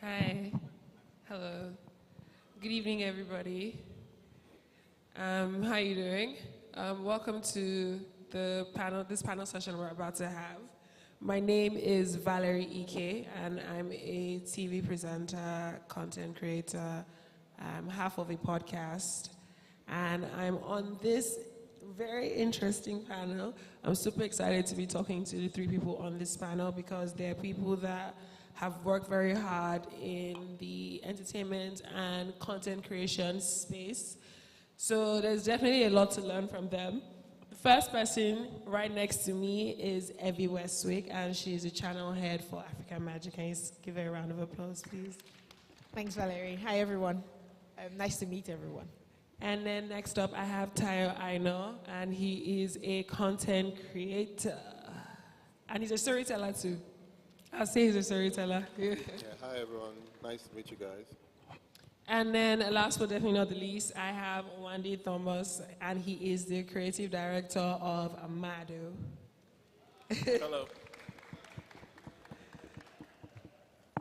Hi. Hello. Good evening, everybody. How are you doing? Welcome to this panel session we're about to have. My name is Valerie Ike, and I'm a TV presenter, content creator, half of a podcast, and I'm on this very interesting panel. I'm super excited to be talking to the three people on this panel because they're people that have worked very hard in the entertainment and content creation space. So there's definitely a lot to learn from them. The first person right next to me is Evie Westwick, and she's a channel head for African Magic. Can you give her a round of applause, please? Thanks, Valerie. Hi, everyone. Nice to meet everyone. And then next up, I have Tayo Aino, and he is a content creator. And he's a storyteller too. I'll say he's a storyteller. Yeah, hi everyone. Nice to meet you guys. And then last but definitely not the least, I have Wendy Thomas, and he is the creative director of Amado. Hello.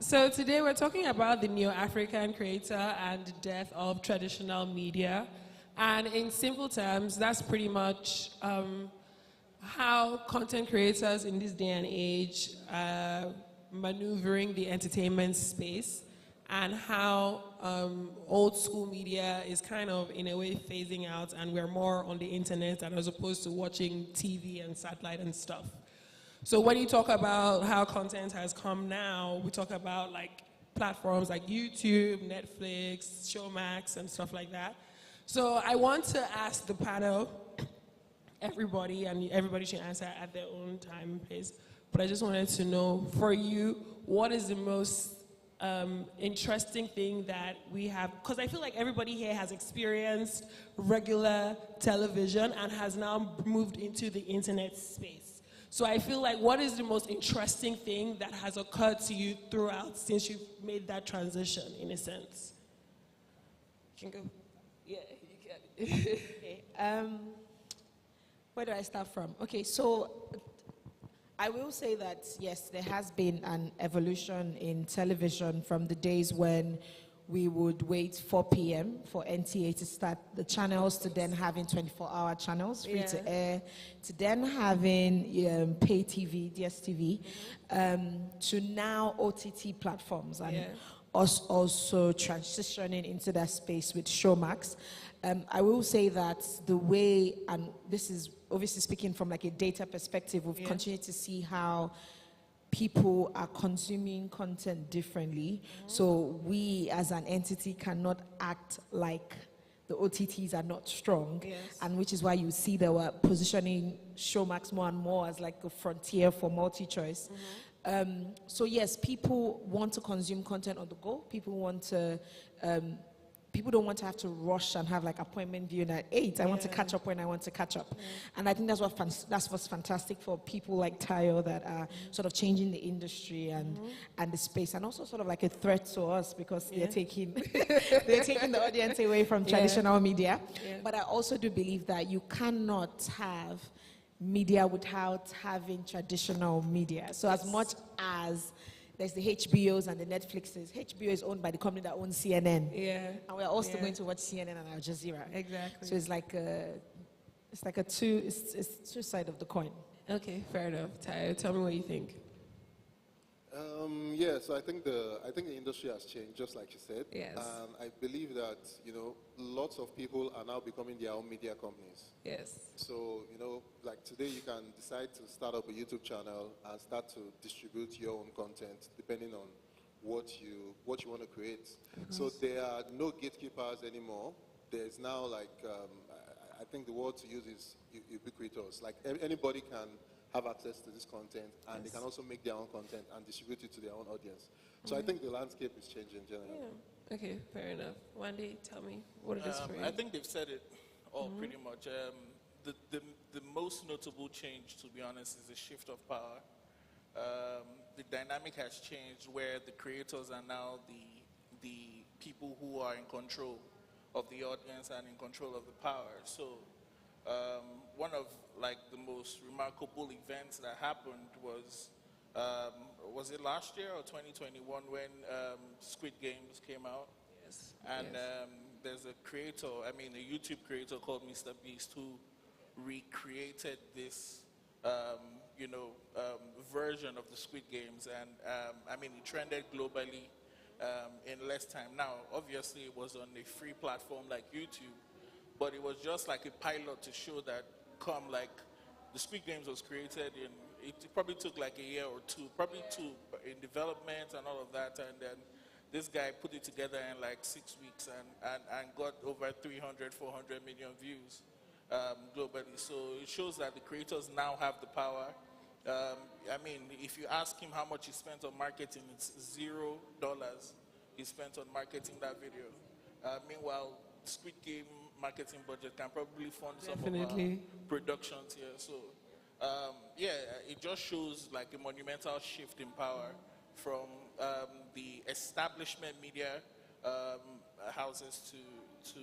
So today we're talking about the neo-African creator and the death of traditional media. And in simple terms, that's pretty much how content creators in this day and age are maneuvering the entertainment space, and how old school media is kind of in a way phasing out, and we're more on the internet as opposed to watching TV and satellite and stuff. So when you talk about how content has come now, we talk about like platforms like YouTube, Netflix, Showmax, and stuff like that. So I want to ask the panel, everybody, and everybody should answer at their own time, please. But I just wanted to know, for you, what is the most interesting thing that we have? Because I feel like everybody here has experienced regular television and has now moved into the internet space. So I feel like, what is the most interesting thing that has occurred to you throughout since you've made that transition, in a sense? You can go. Yeah, you can. Okay. Where do I start from? Okay, so I will say that, yes, there has been an evolution in television from the days when we would wait 4 p.m. for NTA to start the channels, to then having 24-hour channels, free to air, to then having pay TV, DSTV, to now OTT platforms, and us also transitioning into that space with Showmax. I will say that the way, and this is obviously speaking from like a data perspective, we've continued to see how people are consuming content differently. So we as an entity cannot act like the OTTs are not strong, and which is why you see they were positioning Showmax more and more as like a frontier for multi-choice. So yes, people want to consume content on the go. People want to, people don't want to have to rush and have like appointment viewing at 8. I want to catch up when I want to catch up. And I think that's what's fantastic for people like Tayo that are sort of changing the industry and the space, and also sort of like a threat to us because they're taking the audience away from traditional media. But I also do believe that you cannot have media without having traditional media. So as much as there's the HBOs and the Netflixes, HBO is owned by the company that owns CNN. And we're all still going to watch CNN and Al Jazeera. Exactly. So it's like it's two sides of the coin. Okay, fair enough. Tayo, tell me what you think. So I think the industry has changed, just like you said. Yes. And I believe that lots of people are now becoming their own media companies. Yes. So like today, you can decide to start up a YouTube channel and start to distribute your own content depending on what you want to create. So there are no gatekeepers anymore. There's now like I think the word to use is ubiquitous. Like anybody can have access to this content, and they can also make their own content and distribute it to their own audience. So I think the landscape is changing generally. Okay, fair enough. Wendy, tell me, what it is for you? I think they've said it all pretty much. The most notable change, to be honest, is the shift of power. The dynamic has changed where the creators are now the people who are in control of the audience and in control of the power. So one of like the most remarkable events that happened was was it last year or 2021 when Squid Games came out? Yes. And yes. there's a creator, I mean a YouTube creator called Mr. Beast who recreated this, version of the Squid Games. And I mean, it trended globally in less time. Now, obviously, it was on a free platform like YouTube, but it was just like a pilot to show that the Squid Games was created in, it probably took like a year or two, probably two in development and all of that. And then this guy put it together in like 6 weeks and got over 300, 400 million views globally. So it shows that the creators now have the power. I mean, if you ask him how much he spent on marketing, it's $0 he spent on marketing that video. Meanwhile, Squid Game marketing budget can probably fund some of our productions here. So, it just shows like a monumental shift in power from the establishment media houses to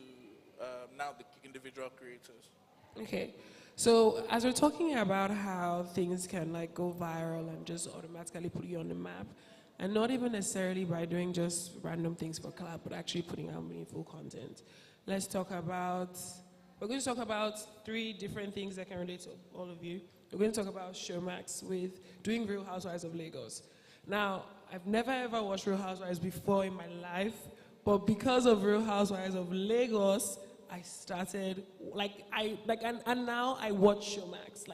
now the individual creators. Okay, so as we're talking about how things can like go viral and just automatically put you on the map, and not even necessarily by doing just random things for clout, but actually putting out meaningful content. We're going to talk about 3 different things that can relate to all of you. We're going to talk about Showmax with doing Real Housewives of Lagos. Now, I've never ever watched Real Housewives before in my life, but because of Real Housewives of Lagos, I started, and now I watch Showmax,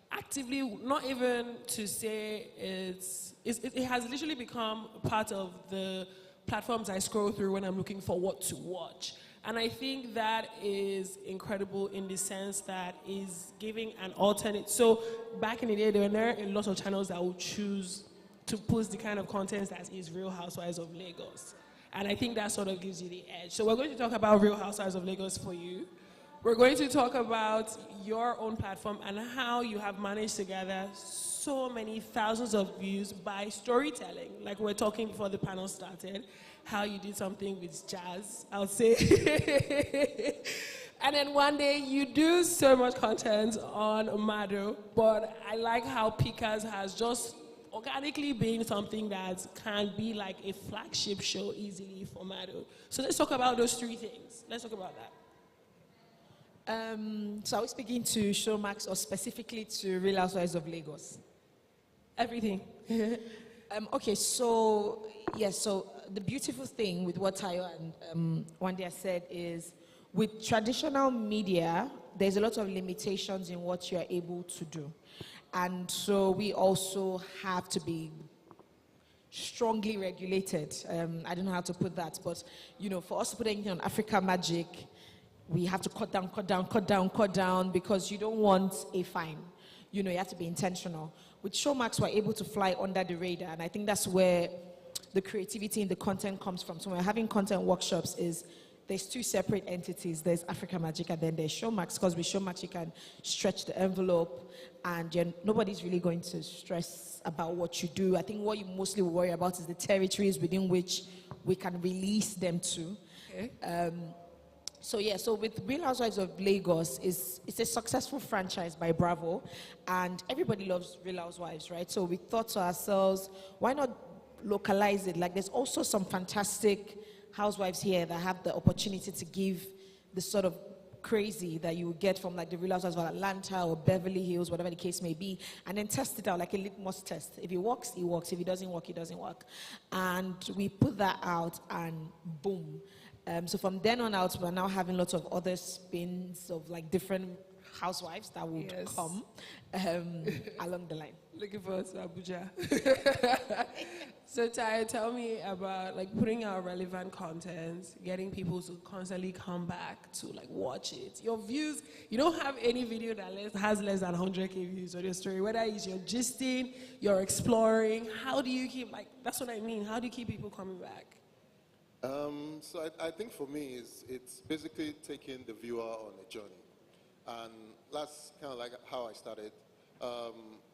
actively, not even to say it has literally become part of the platforms I scroll through when I'm looking for what to watch. And I think that is incredible in the sense that is giving an alternate. So back in the day, there were a lot of channels that would choose to post the kind of content that is Real Housewives of Lagos. And I think that sort of gives you the edge. So we're going to talk about Real Housewives of Lagos for you. We're going to talk about your own platform and how you have managed to gather so many thousands of views by storytelling. Like we're talking before the panel started, how you did something with jazz, I would say. And then one day you do so much content on Mado, but I like how Pikas has just organically been something that can be like a flagship show easily for Mado. So let's talk about those 3 things. Let's talk about that. So are we speaking to Showmax or specifically to Real Housewives of Lagos? Everything. Okay, so the beautiful thing with what Tayo and Wandia said is with traditional media, there's a lot of limitations in what you're able to do. And so we also have to be strongly regulated. I don't know how to put that, but for us to put anything on Africa Magic, we have to cut down because you don't want a fine. You have to be intentional. With Showmax, we're able to fly under the radar, and I think that's where the creativity in the content comes from. So when we're having content workshops, there's 2 separate entities. There's Africa Magic and then there's Showmax, because with Showmax you can stretch the envelope and nobody's really going to stress about what you do. I think what you mostly worry about is the territories within which we can release them to. Okay. So with Real Housewives of Lagos, it's a successful franchise by Bravo, and everybody loves Real Housewives, right? So we thought to ourselves, why not localize it? Like there's also some fantastic housewives here that have the opportunity to give the sort of crazy that you get from like the Real Housewives of Atlanta or Beverly Hills, whatever the case may be, and then test it out like a litmus test. If it works, it works. If it doesn't work, it doesn't work. And we put that out and boom. So from then on out, we're now having lots of other spins of like different housewives that would come along the line. Looking forward to Abuja. So Taya, tell me about like putting out relevant content, getting people to constantly come back to like watch it. Your views, you don't have any video that has less than 100K views on your story, whether it's you're gisting, you're exploring. How do you keep, that's what I mean, how do you keep people coming back? So I think for me, it's basically taking the viewer on a journey. And that's kind of like how I started.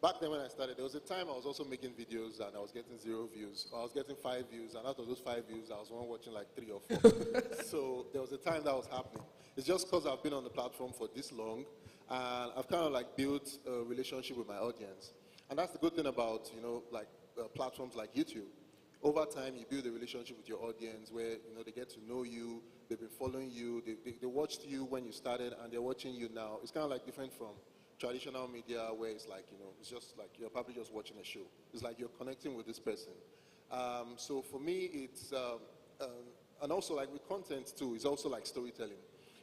Back then when I started, there was a time I was also making videos and I was getting 0 views. I was getting 5 views, and out of those 5 views, I was watching like 3 or 4. So there was a time that was happening. It's just because I've been on the platform for this long, and I've kind of like built a relationship with my audience. And that's the good thing about, platforms like YouTube. Over time, you build a relationship with your audience where they get to know you. They've been following you. They watched you when you started, and they're watching you now. It's kind of like different from traditional media, where it's like it's just like you're probably just watching a show. It's like you're connecting with this person. So for me, it's and also like with content too. It's also like storytelling.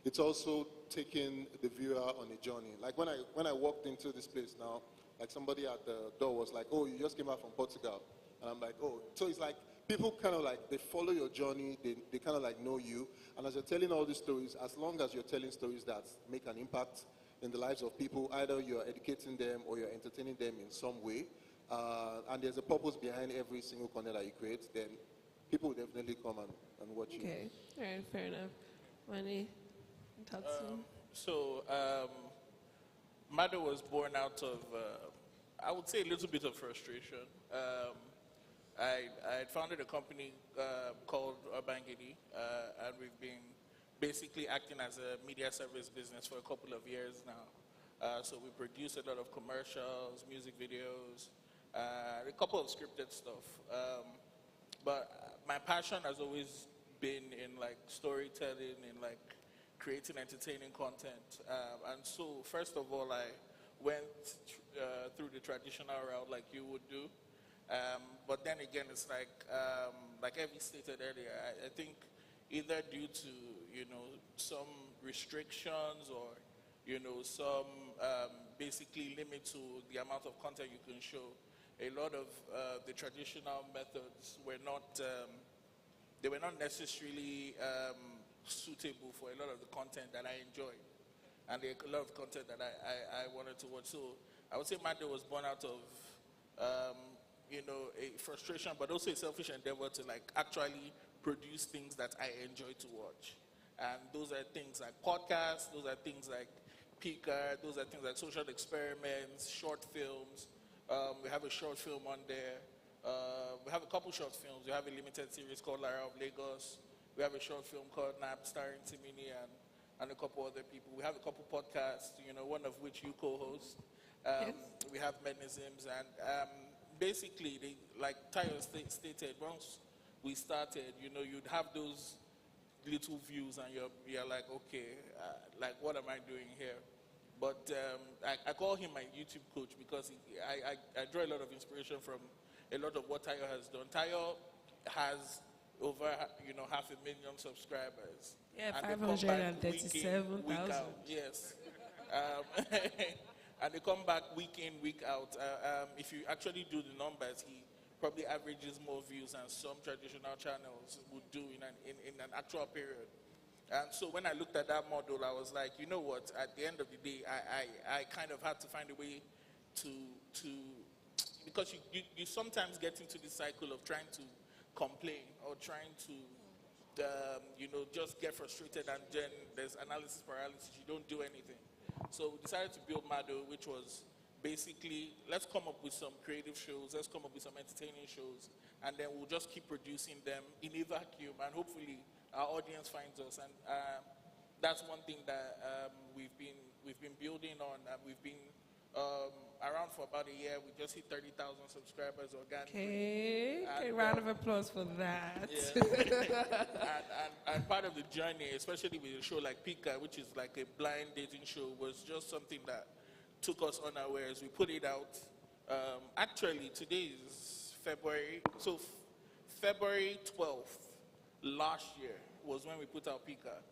It's also taking the viewer on a journey. Like when I walked into this place now, like somebody at the door was like, "Oh, you just came out from Portugal." And I'm like, oh, so it's like people kind of like, they follow your journey, they kind of like know you. And as you're telling all these stories, as long as you're telling stories that make an impact in the lives of people, either you're educating them or you're entertaining them in some way, and there's a purpose behind every single content that you create, then people will definitely come and watch you. Okay, all right, fair enough. Wani, So, Mado was born out of, I would say, a little bit of frustration. I had founded a company called Urban Giddy, and we've been basically acting as a media service business for a couple of years now. So we produce a lot of commercials, music videos, a couple of scripted stuff. But my passion has always been in like storytelling, in like creating entertaining content. And so first of all, I went through the traditional route like you would do. But then again, it's like Evie stated earlier, I think either due to, some restrictions or, some basically limit to the amount of content you can show, a lot of the traditional methods were not, they were not necessarily suitable for a lot of the content that I enjoyed and a lot of content that I wanted to watch. So I would say Mado was born out of, a frustration, but also a selfish endeavor to like actually produce things that I enjoy to watch. And those are things like podcasts, those are things like Pika, those are things like social experiments, short films. We have a short film on there. We have a couple short films. We have a limited series called Lara of Lagos. We have a short film called Nap starring Timini and a couple other people. We have a couple podcasts, one of which you co-host. Yes. We have Mechanisms, and basically, like Tayo stated, once we started, you'd have those little views and you're like, okay, like what am I doing here? But I call him my YouTube coach because I draw a lot of inspiration from a lot of what Tayo has done. Tayo has over, 500,000 subscribers. Yeah, And they come back week in, 537,000. week out. Yes. And they come back week in, week out. If you actually do the numbers, he probably averages more views than some traditional channels would do in an actual period. And so when I looked at that model, I was like, you know what? At the end of the day, I kind of had to find a way to because you sometimes get into the cycle of trying to complain or trying to just get frustrated, and then there's analysis paralysis. You don't do anything. So we decided to build Mado, which was basically, let's come up with some creative shows, let's come up with some entertaining shows, and then we'll just keep producing them in a vacuum, and hopefully our audience finds us. And that's one thing that we've been building on. We've been around for about a year. We just hit 30,000 subscribers organically. Okay, round of applause for that. Yeah. and part of the journey, especially with a show like Pika, which is like a blind dating show, was just something that took us unawares. We put it out. Actually, today is February. So February 12th last year was when we put out Pika,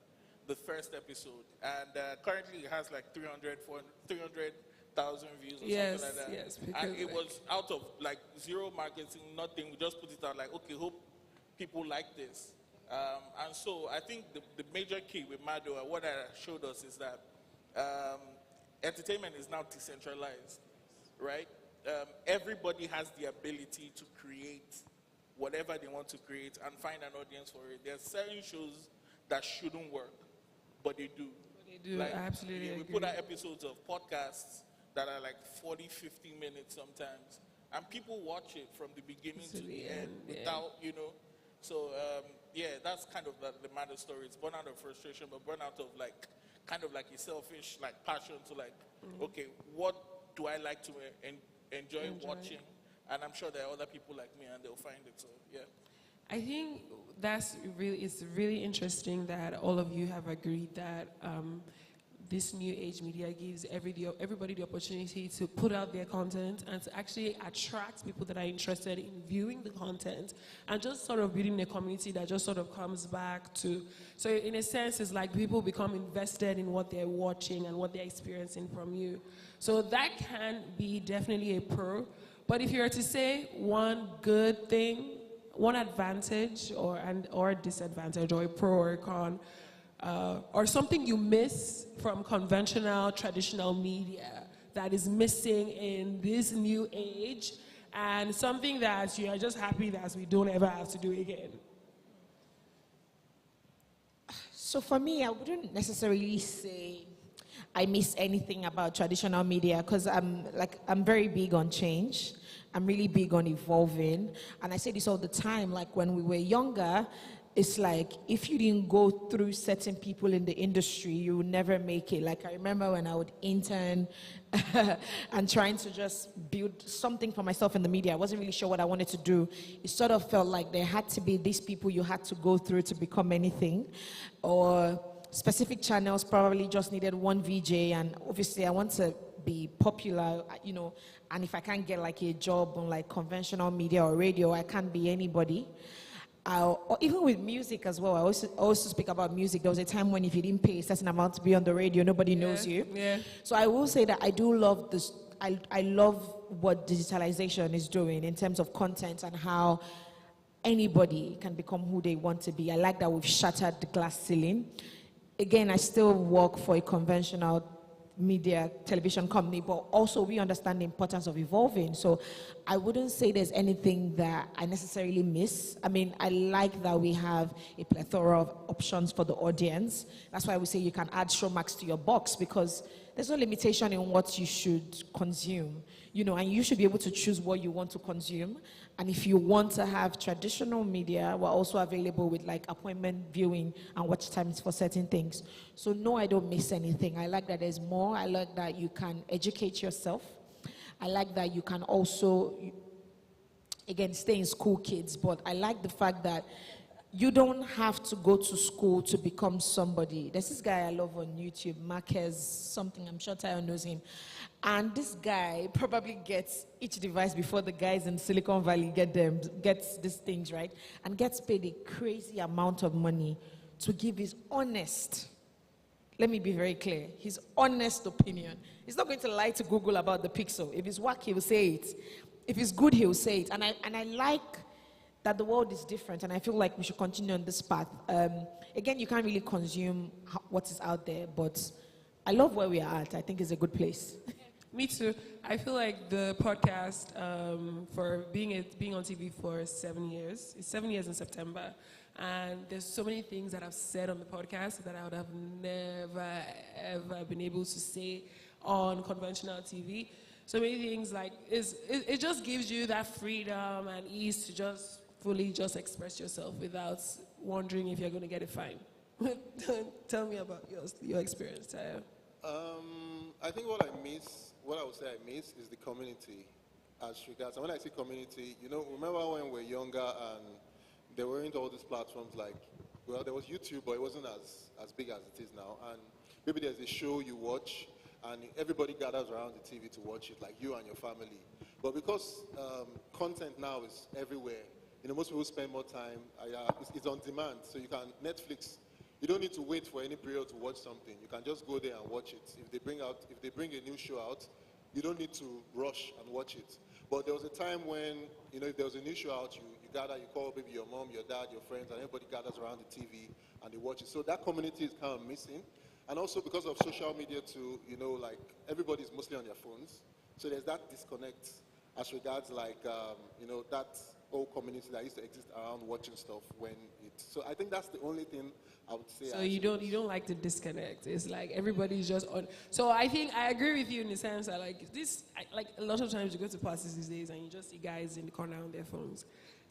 the first episode. And currently it has like 300,000 views or Yes, something like that. yes, because And it was out of like zero marketing, nothing. We just put it out like, okay, hope people like this. And so I think the major key with Mado, and what I showed us, is that entertainment is now decentralized, right? Everybody has the ability to create whatever they want to create and find an audience for it. There are certain shows that shouldn't work, but they do. They do, Like, absolutely we agree. put out episodes of podcasts that are like 40, 50 minutes sometimes, and people watch it from the beginning to the end without, So, that's kind of the Mado story. It's born out of frustration, but born out of like, kind of like a selfish like passion to like, okay, what do I like to enjoy watching? And I'm sure there are other people like me, and they'll find it. So yeah. I think it's really interesting that all of you have agreed that this new age media gives everybody the opportunity to put out their content and to actually attract people that are interested in viewing the content and just sort of building a community that just sort of comes back to. So in a sense, it's like people become invested in what they're watching and what they're experiencing from you. So that can be definitely a pro. But if you were to say one good thing, one advantage or disadvantage, or a pro or a con, or something you miss from conventional, traditional media that is missing in this new age, and something that you are just happy that we don't ever have to do again. So for me, I wouldn't necessarily say I miss anything about traditional media, because I'm very big on change. I'm really big on evolving. And I say this all the time, like when we were younger, it's like if you didn't go through certain people in the industry, you would never make it. Like I remember when I would intern and trying to just build something for myself in the media. I wasn't really sure what I wanted to do. It sort of felt like there had to be these people you had to go through to become anything. Or specific channels probably just needed one VJ, and obviously I want to be popular, and if I can't get like a job on like conventional media or radio, I can't be anybody. Or even with music as well, I also speak about music. There was a time when if you didn't pay a certain amount to be on the radio, nobody knows you. Yeah. So I will say that I do love this. I love what digitalization is doing in terms of content and how anybody can become who they want to be. I like that we've shattered the glass ceiling. Again, I still work for a conventional media television company, but also we understand the importance of evolving. So I wouldn't say there's anything that I necessarily miss. I mean, I like that we have a plethora of options for the audience. That's why we say you can add Showmax to your box, because there's no limitation in what you should consume, and you should be able to choose what you want to consume. And if you want to have traditional media, we're also available with like appointment viewing and watch times for certain things. So no, I don't miss anything. I like that there's more. I like that you can educate yourself. I like that you can also, again, stay in school, kids, but I like the fact that you don't have to go to school to become somebody. There's this guy I love on YouTube, Marquez something, I'm sure Tayo knows him. And this guy probably gets each device before the guys in Silicon Valley gets these things, right? And gets paid a crazy amount of money to give his honest, let me be very clear, his honest opinion. He's not going to lie to Google about the Pixel. If it's whack, he will say it. If it's good, he will say it. And I like that the world is different, and I feel like we should continue on this path. Again, you can't really consume what is out there, but I love where we are at. I think it's a good place. Me too. I feel like the podcast, for being on TV for 7 years, it's 7 years in September, and there's so many things that I've said on the podcast that I would have never, ever been able to say on conventional TV. So many things, like, it just gives you that freedom and ease to just fully just express yourself without wondering if you're going to get a fine. Tell me about your experience, Tayo. I think what I would say I miss is the community as regards. And when I say community, remember when we were younger and there weren't all these platforms like, well, there was YouTube, but it wasn't as big as it is now. And maybe there's a show you watch and everybody gathers around the TV to watch it, like you and your family. But because content now is everywhere, most people spend more time, it's on demand. So you can, Netflix, you don't need to wait for any period to watch something. You can just go there and watch it. If they bring a new show out, you don't need to rush and watch it. But there was a time when, if there was a new show out, you gather, you call maybe your mom, your dad, your friends, and everybody gathers around the TV and they watch it. So that community is kind of missing. And also because of social media too, like everybody's mostly on their phones. So there's that disconnect as regards like, that old community that used to exist around watching stuff so I think that's the only thing I would say. So you don't like the disconnect. It's like everybody's just on. So I think I agree with you in the sense that like a lot of times you go to parties these days and you just see guys in the corner on their phones.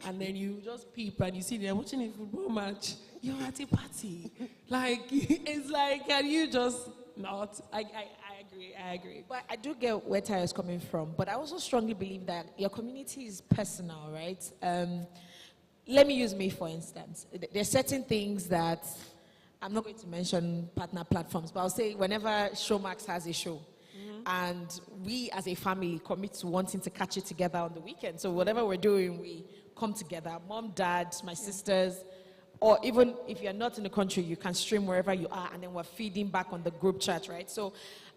And then you just peep and you see them watching a football match. You're at a party. Like, it's like, can you just not? I agree agree. But I do get where Tara is coming from, but I also strongly believe that your community is personal, right? Let me use me, for instance. There are certain things that, I'm not going to mention partner platforms, but I'll say whenever Showmax has a show, and we as a family commit to wanting to catch it together on the weekend. So whatever we're doing, we come together, mom, dad, my sisters, or even if you're not in the country, you can stream wherever you are, and then we're feeding back on the group chat, right? So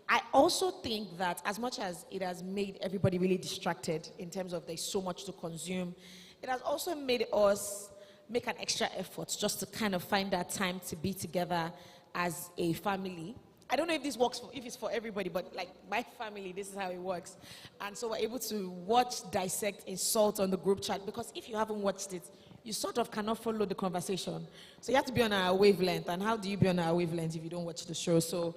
I also think that as much as it has made everybody really distracted in terms of there's so much to consume, it has also made us make an extra effort just to kind of find that time to be together as a family. I don't know if this works if it's for everybody, but like my family, this is how it works. And so we're able to watch, dissect, insult on the group chat, because if you haven't watched it, you sort of cannot follow the conversation. So you have to be on our wavelength. And how do you be on our wavelength if you don't watch the show? So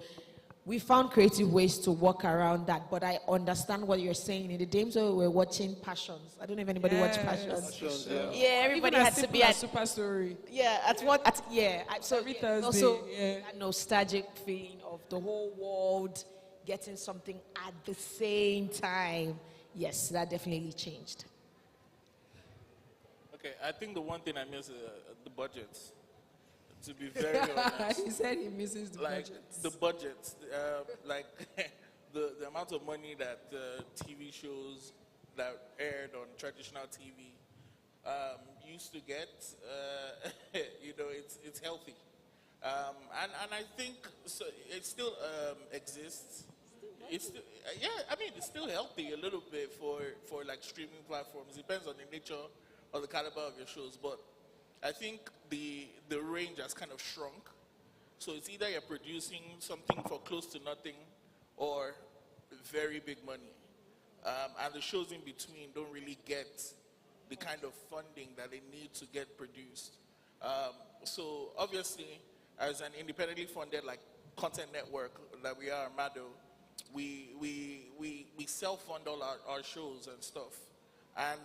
we found creative ways to work around that, but I understand what you're saying. In the days where we're watching Passions, I don't know if anybody watched Passions. Passions, yeah. Yeah, everybody Even had as to be simple at as Super Story. yeah, so Every yeah, Thursday, also yeah. that nostalgic feeling of the whole world getting something at the same time. Yes, that definitely changed. Okay, I think the one thing I miss is the budgets. To be very honest. He said he misses the Like budgets. the budgets, like the amount of money that TV shows that aired on traditional TV used to get, it's healthy, and I think so it still exists. It's still, yeah, I mean it's still healthy a little bit for like streaming platforms. Depends on the nature or the caliber of your shows, but I think the range has kind of shrunk. So it's either you're producing something for close to nothing or very big money. And the shows in between don't really get the kind of funding that they need to get produced. So obviously, as an independently funded like content network that we are, Mado, we self-fund all our shows and stuff. And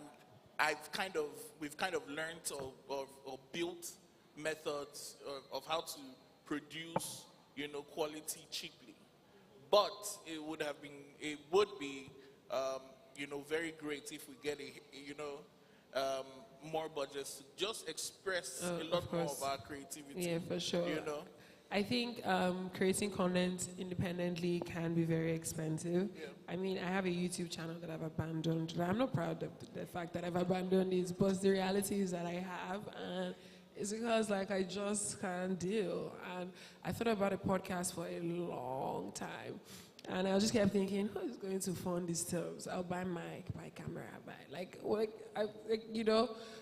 we've kind of learned or built methods of how to produce, quality cheaply. But it would be, very great if we get more budgets to just express a lot more of our creativity. Yeah, for sure. I think creating content independently can be very expensive. Yeah. I mean, I have a YouTube channel that I've abandoned. I'm not proud of the fact that I've abandoned it, but the reality is that I have, and it's because I just can't deal. And I thought about a podcast for a long time, and I just kept thinking, who is going to fund these terms? I'll buy mic, buy camera,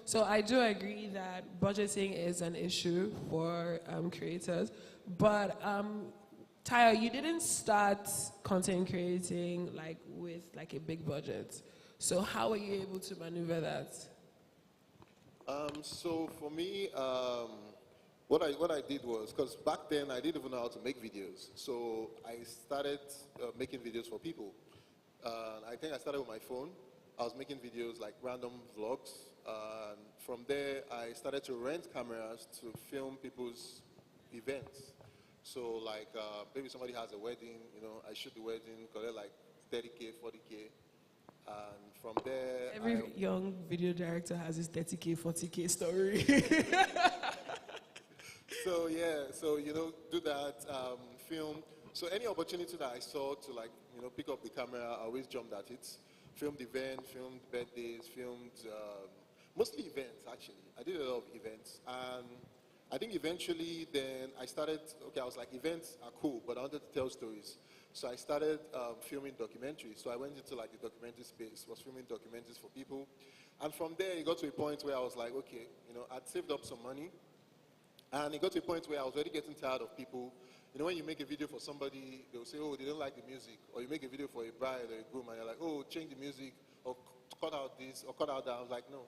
So I do agree that budgeting is an issue for creators. But Tayo, you didn't start content creating with a big budget. So how were you able to maneuver that? So for me, what I did was, because back then I didn't even know how to make videos. So I started making videos for people. I think I started with my phone. I was making videos like random vlogs. And from there, I started to rent cameras to film people's events. So maybe somebody has a wedding, I shoot the wedding, collect like 30K, 40K. And from there, Every young video director has his 30K, 40K story. So do that, film. So any opportunity that I saw to pick up the camera, I always jumped at it. Filmed events, filmed birthdays, filmed mostly events actually. I did a lot of events, and I think eventually then I started. I was like, events are cool, but I wanted to tell stories. So I started filming documentaries. So I went into the documentary space, was filming documentaries for people, and from there it got to a point where I was like, okay, I'd saved up some money. And it got to a point where I was already getting tired of people. When you make a video for somebody, they'll say, oh, they don't like the music. Or you make a video for a bride or a groom, and you're like, oh, change the music, or cut out this, or cut out that. I was like, no,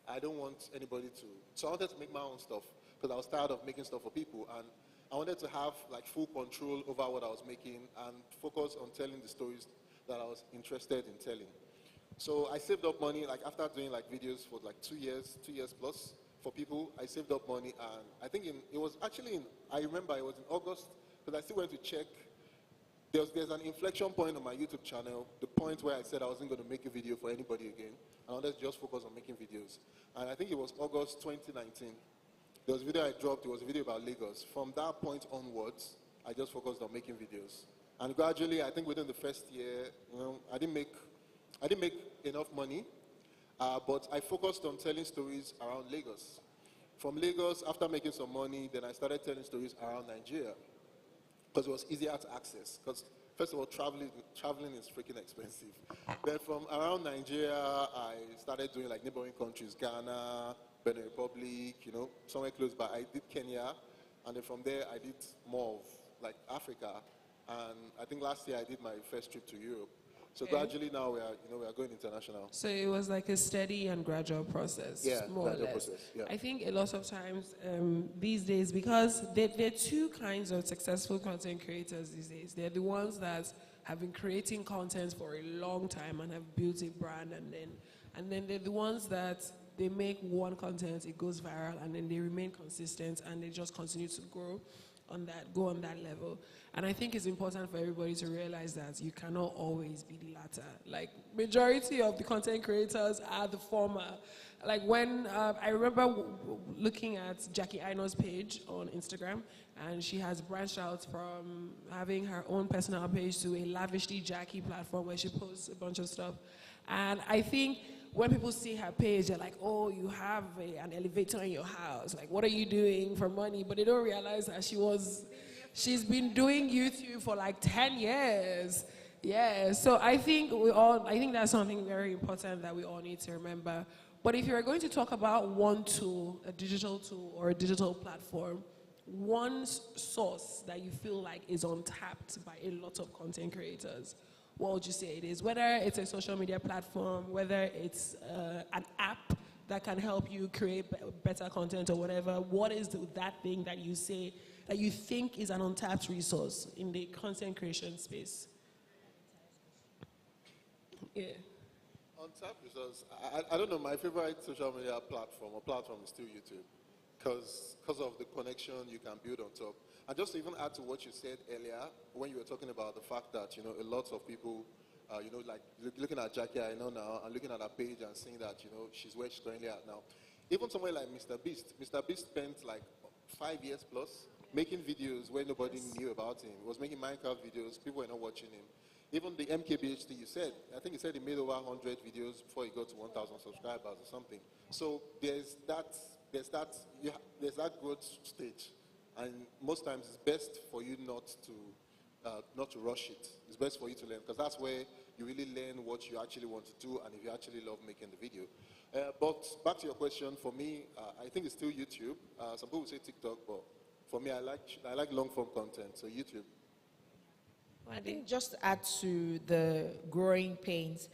I don't want anybody to. So I wanted to make my own stuff, because I was tired of making stuff for people. And I wanted to have full control over what I was making and focus on telling the stories that I was interested in telling. So I saved up money, after doing videos for 2 years plus, for people, I saved up money, and I think I remember it was in August, because I still went to check there's an inflection point on my YouTube channel, the point where I said I wasn't going to make a video for anybody again. I wanted to just focus on making videos. And I think it was August 2019. There was a video I dropped, it was a video about Lagos. From that point onwards, I just focused on making videos. And gradually, I think within the first year, I didn't make enough money, but I focused on telling stories around Lagos. From Lagos, after making some money, then I started telling stories around Nigeria, because it was easier to access. Because first of all, traveling is freaking expensive. Then from around Nigeria, I started doing like neighboring countries, Ghana, Benin Republic, somewhere close by. I did Kenya, and then from there I did more of like Africa. And I think last year I did my first trip to Europe. So gradually now we are going international. So it was like a steady and gradual process, more or less. Process, yeah. I think a lot of times these days, because there are two kinds of successful content creators these days. They're the ones that have been creating content for a long time and have built a brand, and then they're the ones that they make one content, it goes viral, and then they remain consistent and they just continue to go on that level. And I think it's important for everybody to realize that you cannot always be the latter. Like, majority of the content creators are the former. Like when, I remember looking at Jackie Aino's page on Instagram, and she has branched out from having her own personal page to a Lavishly Jackie platform where she posts a bunch of stuff. And I think when people see her page, they're like, oh, you have an elevator in your house. Like, what are you doing for money? But they don't realize that she's been doing YouTube for like 10 years. Yeah, so I think that's something very important that we all need to remember. But if you're going to talk about one tool, a digital tool or a digital platform, one source that you feel like is untapped by a lot of content creators, what would you say it is? Whether it's a social media platform, whether it's an app that can help you create better content or whatever, what is that thing that you say that you think is an untapped resource in the content creation space? Yeah. Untapped resource, I don't know, my favorite social media platform is still YouTube, because of the connection you can build on top. And just to even add to what you said earlier, when you were talking about the fact that, a lot of people, like looking at Jackie I know now and looking at her page and seeing that, she's where she's currently at now. Even somewhere like Mr. Beast spent like 5 years plus making videos where nobody knew about him. He was making Minecraft videos, people were not watching him. Even the MKBHD I think he said he made over 100 videos before he got to 1,000 subscribers or something. So there's that growth stage. And most times it's best for you not to rush it. It's best for you to learn, because that's where you really learn what you actually want to do and if you actually love making the video. But back to your question, for me, I think it's still YouTube. Some people say TikTok, but for me, I like long form content, so YouTube. I think just to add to the growing pains,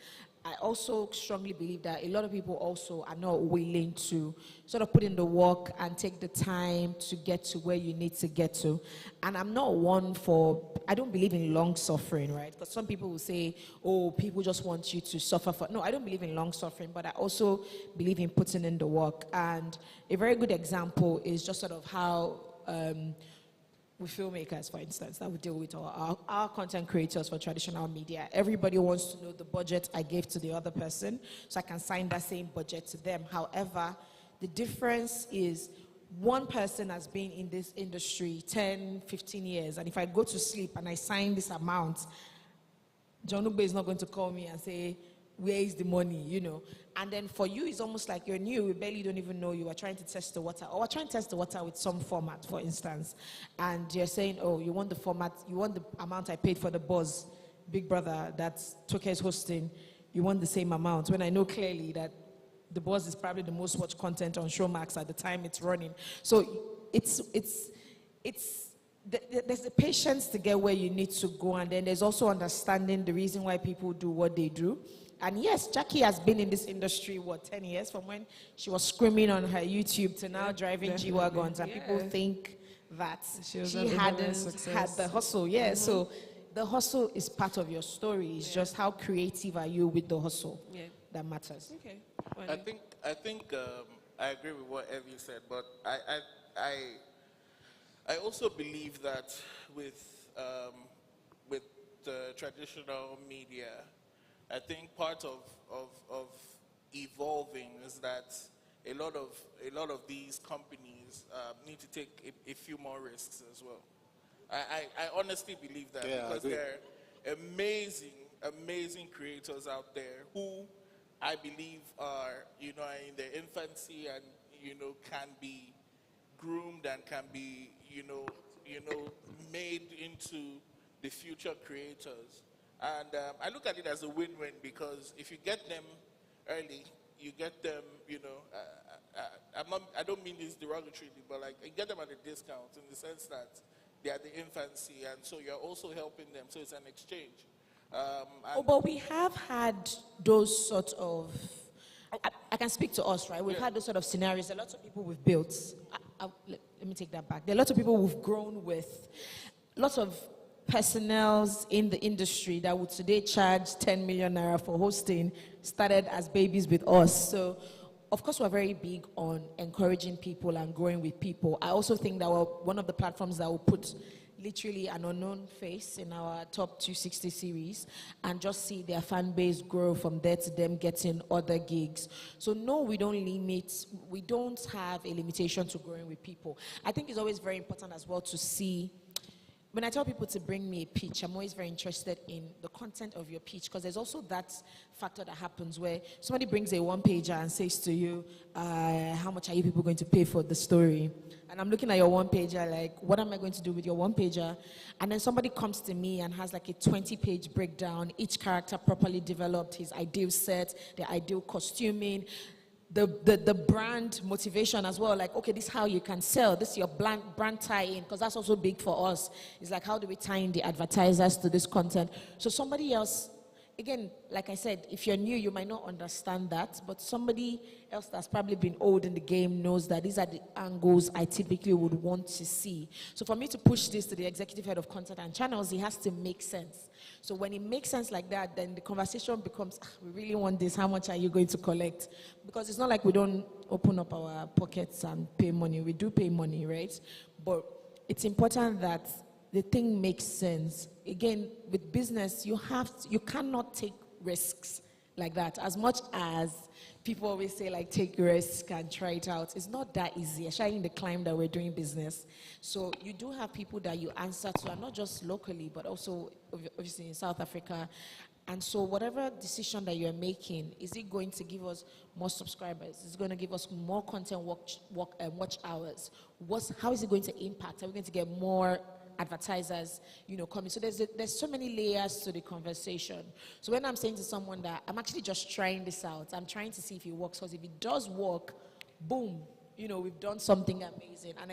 I also strongly believe that a lot of people also are not willing to sort of put in the work and take the time to get to where you need to get to. And I'm not I don't believe in long suffering, right? Because some people will say, oh, people just want you to suffer for. No, I don't believe in long suffering, but I also believe in putting in the work. And a very good example is just sort of how with filmmakers, for instance, that we deal with our content creators for traditional media. Everybody wants to know the budget I gave to the other person, so I can sign that same budget to them. However, the difference is one person has been in this industry 10, 15 years, and if I go to sleep and I sign this amount, John Ugbe is not going to call me and say, where is the money, And then for you, it's almost like you're new. We barely don't even know you are trying to test the water. Or we're trying to test the water with some format, for instance. And you're saying, oh, you want the format, you want the amount I paid for the Buzz Big Brother that Toke's hosting. You want the same amount. When I know clearly that the Buzz is probably the most watched content on Showmax at the time it's running. So there's the patience to get where you need to go. And then there's also understanding the reason why people do what they do. And yes, Jackie has been in this industry, 10 years, from when she was screaming on her YouTube to now driving G-Wagons. And people think that she hadn't had the hustle. Yeah, so the hustle is part of your story. It's just how creative are you with the hustle that matters. Okay. I think I agree with what Evie said, but I also believe that with traditional media, I think part of evolving is that a lot of these companies need to take a few more risks as well. I honestly believe that, Yeah, because there are amazing creators out there who I believe are, in their infancy, and, can be groomed and can be, made into the future creators. And I look at it as a win-win, because if you get them early, you get them, I don't mean this derogatorily, but like, you get them at a discount, in the sense that they are the infancy, and so you're also helping them. So it's an exchange. But we have had those sort of, I can speak to us, right? We've had those sort of scenarios. A lot of people we've built. Let me take that back. There are lots of people we've grown with. Lots of personnels in the industry that would today charge 10 million naira for hosting started as babies with us. So, of course, we're very big on encouraging people and growing with people. I also think that we're one of the platforms that will put literally an unknown face in our top 260 series and just see their fan base grow from there to them getting other gigs. So no, we don't have a limitation to growing with people. I think it's always very important as well to see, when I tell people to bring me a pitch, I'm always very interested in the content of your pitch, because there's also that factor that happens where somebody brings a one-pager and says to you, how much are you people going to pay for the story? And I'm looking at your one-pager like, what am I going to do with your one-pager? And then somebody comes to me and has like a 20-page breakdown, each character properly developed, his ideal set, the ideal costuming, the brand motivation as well, like, okay, this is how you can sell, this is your brand tie-in, because that's also big for us. It's like, how do we tie in the advertisers to this content? So somebody else, again, like I said, if you're new, you might not understand that, but somebody else that's probably been old in the game knows that these are the angles I typically would want to see. So for me to push this to the executive head of content and channels, it has to make sense. So when it makes sense like that, then the conversation becomes, we really want this, how much are you going to collect? Because it's not like we don't open up our pockets and pay money. We do pay money, right? But it's important that the thing makes sense. Again, with business, you cannot take risks like that. As much as people always say, like, take risks and try it out, it's not that easy, especially in the climb that we're doing business. So you do have people that you answer to, and not just locally, but also obviously in South Africa. And so whatever decision that you're making, is it going to give us more subscribers? Is it going to give us more content watch hours? How is it going to impact? Are we going to get more advertisers, coming? So there's so many layers to the conversation. So when I'm saying to someone that I'm actually just trying this out, I'm trying to see if it works, because if it does work, boom, we've done something amazing. And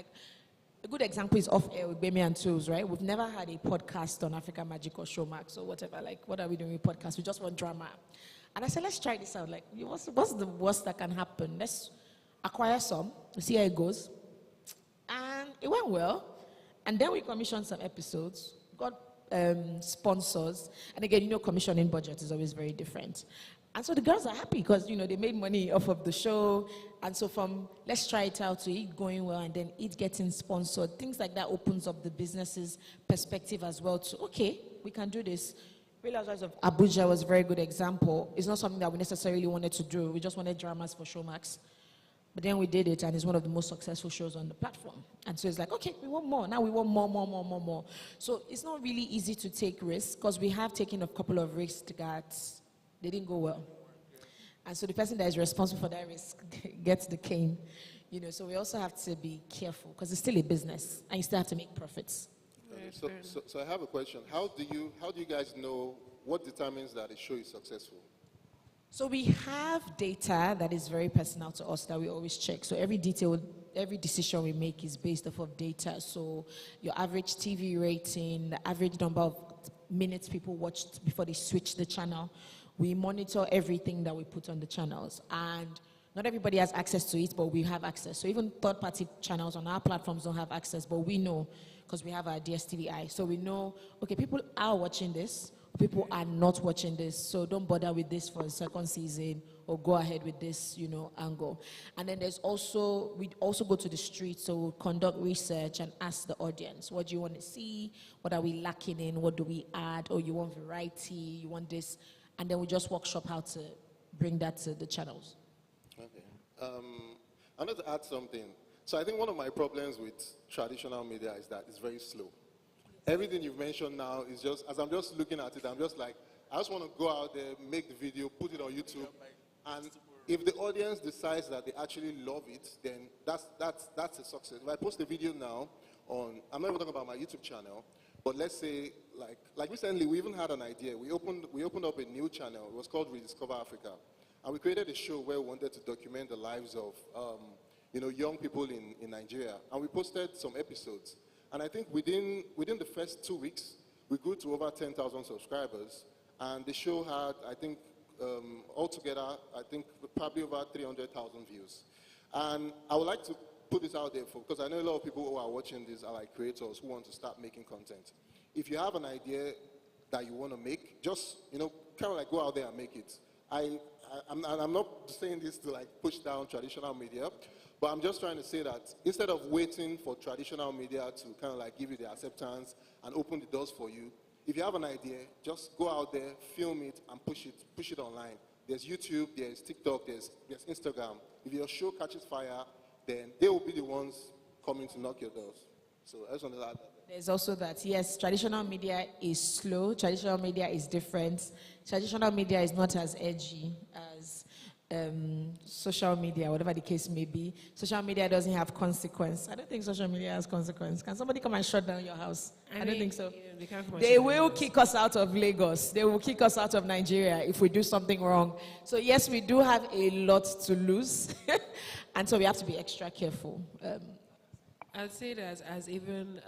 a good example is Off Air with Bemi and Tools, right? We've never had a podcast on Africa Magic or Showmax or whatever. Like, what are we doing with podcasts? We just want drama. And I said, let's try this out. Like, what's the worst that can happen? Let's acquire some, see how it goes. And it went well. And then we commissioned some episodes, got sponsors. And again, commissioning budget is always very different. And so the girls are happy because, they made money off of the show. And so from let's try it out to it going well and then it getting sponsored, things like that opens up the business's perspective as well to, okay, we can do this. Real Housewives of Abuja was a very good example. It's not something that we necessarily wanted to do. We just wanted dramas for Showmax. But then we did it, and it's one of the most successful shows on the platform. And so it's like, okay, we want more. Now we want more. So it's not really easy to take risks, because we have taken a couple of risks that they didn't go well. And so the person that is responsible for that risk gets the cane. So we also have to be careful, because it's still a business, and you still have to make profits. So I have a question. How do you guys know what determines that a show is successful? So we have data that is very personal to us that we always check. So every decision we make is based off of data. So your average TV rating, the average number of minutes people watched before they switch the channel. We monitor everything that we put on the channels. And not everybody has access to it, but we have access. So even third-party channels on our platforms don't have access, but we know, because we have our DSTV eye. So we know, okay, people are watching this. People are not watching this, so don't bother with this for the second season, or go ahead with this, angle. And then we also go to the streets, so we'll conduct research and ask the audience, what do you want to see? What are we lacking in? What do we add? Oh, you want variety? You want this? And then we just workshop how to bring that to the channels. Okay. I wanted to add something. So I think one of my problems with traditional media is that it's very slow. Everything you've mentioned now is just, as I'm just looking at it, I'm just like, I just want to go out there, make the video, put it on YouTube, and if the audience decides that they actually love it, then that's a success. If I post a video now on, I'm not even talking about my YouTube channel, but let's say, like recently, we even had an idea. We opened up a new channel. It was called Rediscover Africa, and we created a show where we wanted to document the lives of, young people in Nigeria, and we posted some episodes. And I think within the first 2 weeks, we grew to over 10,000 subscribers. And the show had, I think, altogether, I think probably over 300,000 views. And I would like to put this out there because I know a lot of people who are watching this are like creators who want to start making content. If you have an idea that you want to make, just, kind of like go out there and make it. I'm not saying this to like push down traditional media, but I'm just trying to say that instead of waiting for traditional media to kind of like give you the acceptance and open the doors for you, if you have an idea, just go out there, film it, and push it online. There's YouTube, there's TikTok, there's Instagram. If your show catches fire, then they will be the ones coming to knock your doors. So I just want to add that. There's also that, yes, traditional media is slow. Traditional media is different. Traditional media is not as edgy as social media, whatever the case may be. Social media doesn't have consequence. I don't think social media has consequence. Can somebody come and shut down your house? I don't think so. They will kick us out of Lagos. They will kick us out of Nigeria if we do something wrong. So yes, we do have a lot to lose. And so we have to be extra careful. I'd say that as even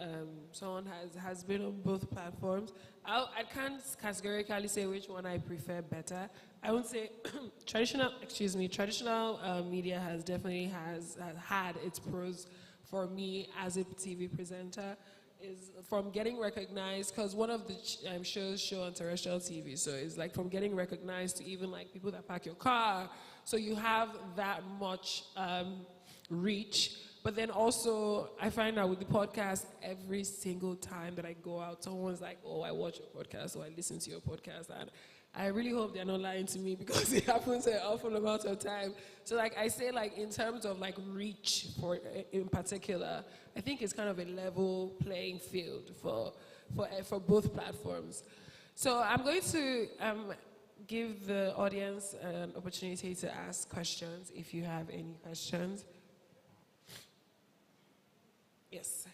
someone has been on both platforms, I can't categorically say which one I prefer better. I would say traditional media has definitely had its pros for me as a TV presenter, is from getting recognized, because one of the shows show on terrestrial TV, so it's like from getting recognized to even like people that park your car, so you have that much reach. But then also, I find out with the podcast, every single time that I go out, someone's like, oh, I watch your podcast, or I listen to your podcast, and I really hope they're not lying to me because it happens an awful amount of time. So like I say, like in terms of like reach in particular, I think it's kind of a level playing field for both platforms. So I'm going to give the audience an opportunity to ask questions if you have any questions. Yes.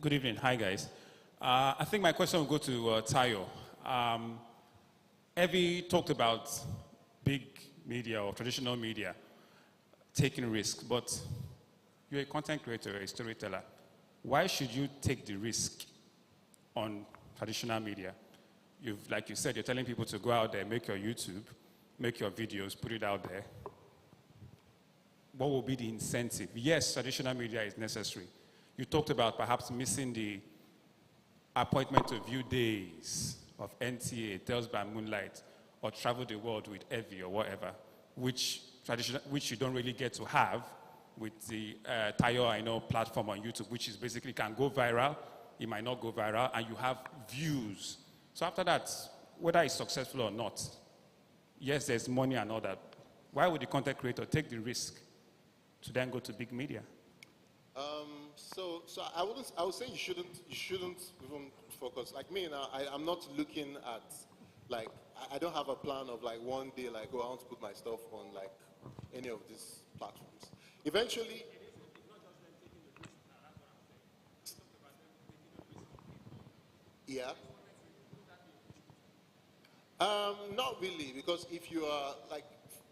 Good evening. Hi, guys. I think my question will go to Tayo. Evie talked about big media or traditional media taking risks, but you're a content creator, a storyteller. Why should you take the risk on traditional media? Like you said, you're telling people to go out there, make your YouTube, make your videos, put it out there. What will be the incentive? Yes, traditional media is necessary. You talked about perhaps missing the appointment to view days of NTA, Tales by Moonlight, or Travel the World with Evie or whatever, which you don't really get to have with the Tayo I Know platform on YouTube, which is basically can go viral, it might not go viral, and you have views. So after that, whether it's successful or not, yes, there's money and all that. Why would the content creator take the risk to then go to big media? So I would say you shouldn't even focus. Like me now, I'm not looking at, like, I don't have a plan of like one day, like, oh, I want to put my stuff on like any of these platforms. Eventually, yeah. Not really, because if you are like,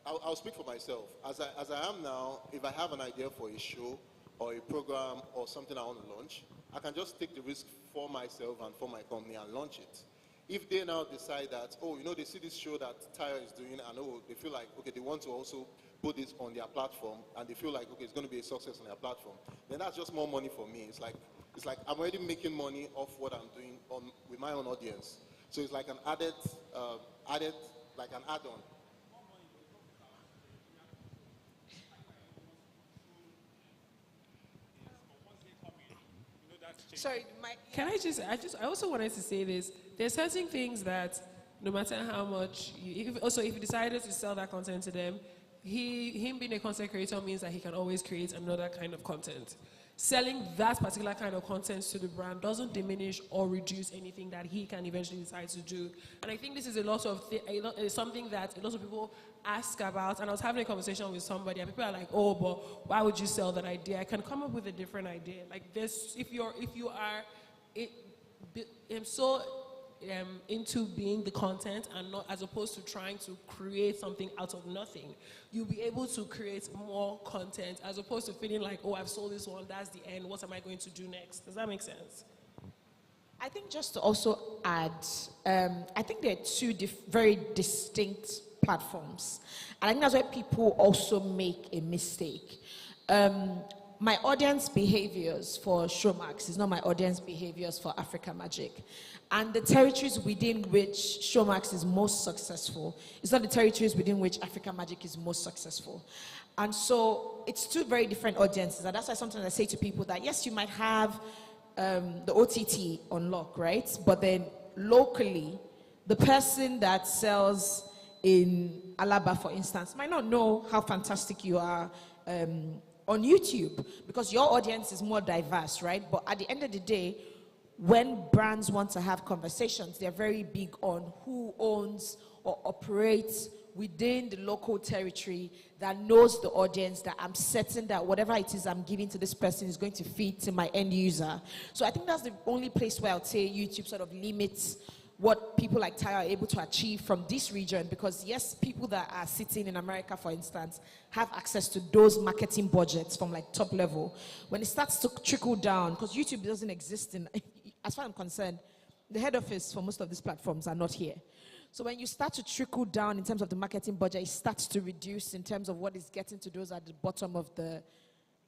I'll speak for myself. As I am now, if I have an idea for a show or a program or something I want to launch, I can just take the risk for myself and for my company and launch it. If they now decide that, oh, they see this show that Tyre is doing, and oh, they feel like, okay, they want to also put this on their platform, and they feel like, okay, it's going to be a success on their platform, then that's just more money for me. It's it's like I'm already making money off what I'm doing with my own audience. So it's like an added, like an add-on. Sorry, Can I also wanted to say this. There's certain things that no matter how much, if you decided to sell that content to them, him being a content creator means that he can always create another kind of content. Selling that particular kind of content to the brand doesn't diminish or reduce anything that he can eventually decide to do. And I think this is something that a lot of people ask about. And I was having a conversation with somebody, and people are like, "Oh, but why would you sell that idea?" I can come up with a different idea. Like this, if you are so into being the content and not as opposed to trying to create something out of nothing, you'll be able to create more content as opposed to feeling like, oh, I've sold this one, that's the end, what am I going to do next? Does that make sense? I think just to also add, I think there are two very distinct platforms. And I think that's where people also make a mistake. My audience behaviors for Showmax is not my audience behaviors for Africa Magic. And the territories within which Showmax is most successful is not the territories within which Africa Magic is most successful. And so it's two very different audiences. And that's why sometimes I say to people that, yes, you might have the OTT on lock, right? But then locally, the person that sells in Alaba, for instance, might not know how fantastic you are on YouTube, because your audience is more diverse, right? But at the end of the day, when brands want to have conversations, they're very big on who owns or operates within the local territory that knows the audience, that I'm certain that whatever it is I'm giving to this person is going to feed to my end user. So I think that's the only place where I would say YouTube sort of limits what people like Ty are able to achieve from this region, because yes, people that are sitting in America, for instance, have access to those marketing budgets from like top level. When it starts to trickle down, because YouTube doesn't exist in, as far as I'm concerned, the head office for most of these platforms are not here. So when you start to trickle down in terms of the marketing budget, it starts to reduce in terms of what is getting to those at the bottom of the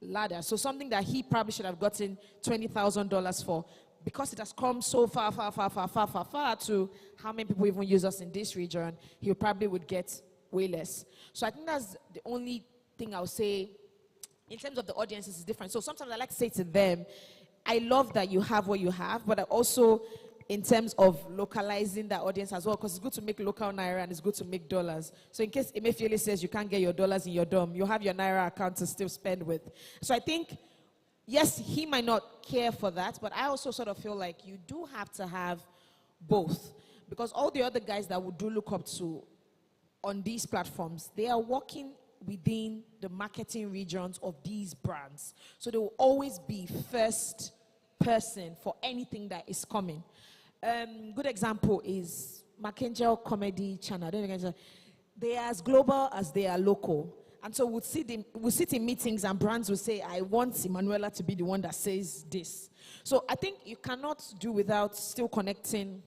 ladder. So something that he probably should have gotten $20,000 for, because it has come so far to how many people even use us in this region, he probably would get way less. So I think that's the only thing I would say in terms of the audiences is different. So sometimes I like to say to them, I love that you have what you have, but I also, in terms of localizing that audience as well, because it's good to make local naira and it's good to make dollars. So in case Emefiele says you can't get your dollars in your dom, you have your naira account to still spend with. So I think, yes, he might not care for that, but I also sort of feel like you do have to have both. Because all the other guys that we do look up to on these platforms, they are working within the marketing regions of these brands. So they will always be first person for anything that is coming. Good example is Macangel Comedy Channel. They are as global as they are local. And so we'll sit in meetings and brands will say, I want Emanuela to be the one that says this. So I think you cannot do without still connecting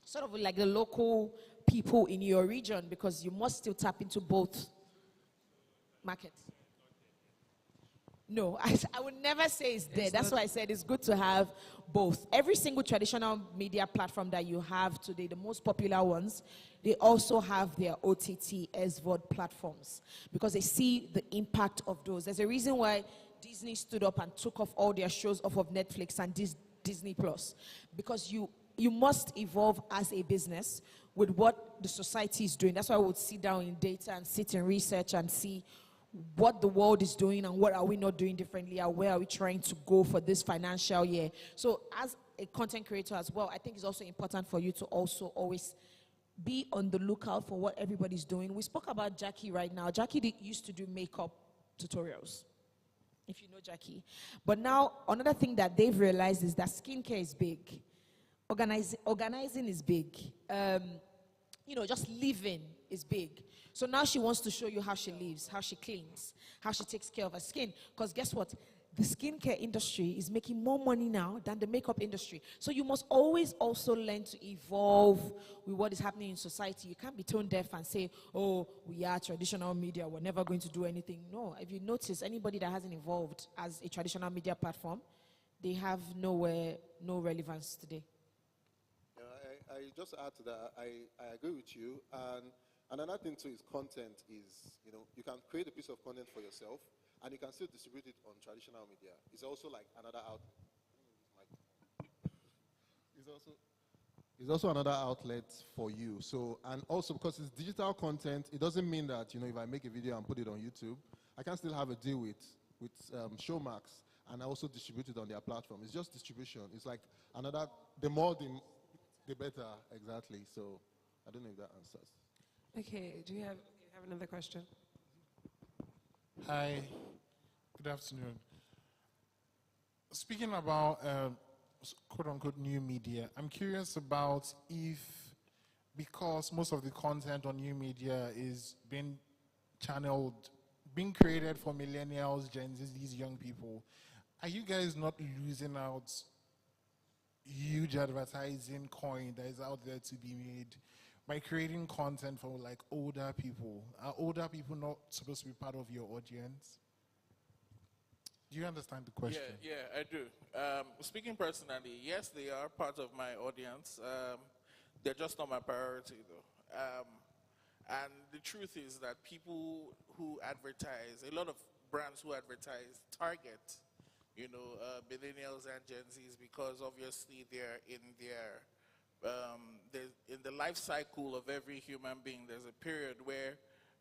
sort of like the local people in your region, because you must still tap into both markets. No, I would never say it's dead. That's why I said it's good to have both. Every single traditional media platform that you have today, the most popular ones, they also have their OTT SVOD platforms, because they see the impact of those. There's a reason why Disney stood up and took off all their shows off of Netflix and Disney Plus, because you must evolve as a business with what the society is doing. That's why I would sit down in data and sit in research and see what the world is doing and what are we not doing differently, and where are we trying to go for this financial year. So as a content creator as well, I think it's also important for you to also always be on the lookout for what everybody's doing. We spoke about Jackie right now. Jackie used to do makeup tutorials, if you know Jackie. But now another thing that they've realized is that skincare is big. Organizing is big. Just living is big. So now she wants to show you how she lives, how she cleans, how she takes care of her skin. Because guess what? The skincare industry is making more money now than the makeup industry. So you must always also learn to evolve with what is happening in society. You can't be tone deaf and say, oh, we are traditional media, we're never going to do anything. No, if you notice, anybody that hasn't evolved as a traditional media platform, they have no relevance today. I just add to that, I agree with you. And another thing too is content is, you can create a piece of content for yourself and you can still distribute it on traditional media. It's also like another outlet. It's also another outlet for you. So, and also because it's digital content, it doesn't mean that, if I make a video and put it on YouTube, I can still have a deal with Showmax and also distribute it on their platform. It's just distribution. It's like another, the more, the better, exactly. So, I don't know if that answers. Okay, do you have another question? Hi, good afternoon. Speaking about quote-unquote new media, I'm curious about if, because most of the content on new media is being channeled, being created for millennials, Gen Z, these young people, are you guys not losing out huge advertising coin that is out there to be made by creating content for like older people? Are older people not supposed to be part of your audience? Do you understand the question? Yeah, I do. Speaking personally, yes, they are part of my audience. They're just not my priority, though. And the truth is that people who advertise, a lot of brands who advertise, target, millennials and Gen Zs because obviously they're in in the life cycle of every human being. There's a period where